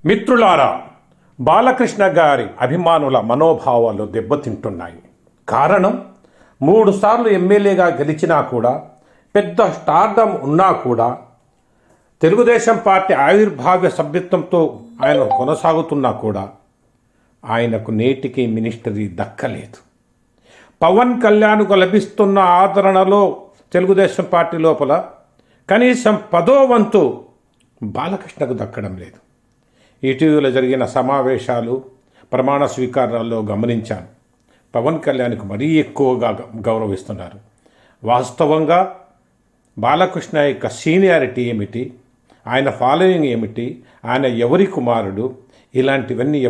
మిత్రులారా, బాలకృష్ణ గారి అభిమానుల మనోభావాలు దెబ్బతింటున్నాయి. కారణం, 3 సార్లు ఎమ్మెల్యేగా గెలిచినా కూడా, పెద్ద స్టార్డమ్ ఉన్నా కూడా, తెలుగుదేశం పార్టీ ఆవిర్భావ్య సభ్యత్వంతో ఆయన కొనసాగుతున్నా కూడా ఆయనకు నేటికి మినిస్టరీ దక్కలేదు. పవన్ కళ్యాణ్కు లభిస్తున్న ఆదరణలో తెలుగుదేశం పార్టీ లోపల కనీసం 10వ వంతు బాలకృష్ణకు దక్కడం లేదు. ఇటీవల జరిగిన సమావేశాలు, ప్రమాణ స్వీకారాల్లో గమనించాను. పవన్ కళ్యాణ్కు మరీ ఎక్కువగా గౌరవిస్తున్నారు. వాస్తవంగా బాలకృష్ణ యొక్క సీనియారిటీ ఏమిటి, ఆయన ఫాలోయింగ్ ఏమిటి, ఆయన ఎవరి కుమారుడు, ఇలాంటివన్నీ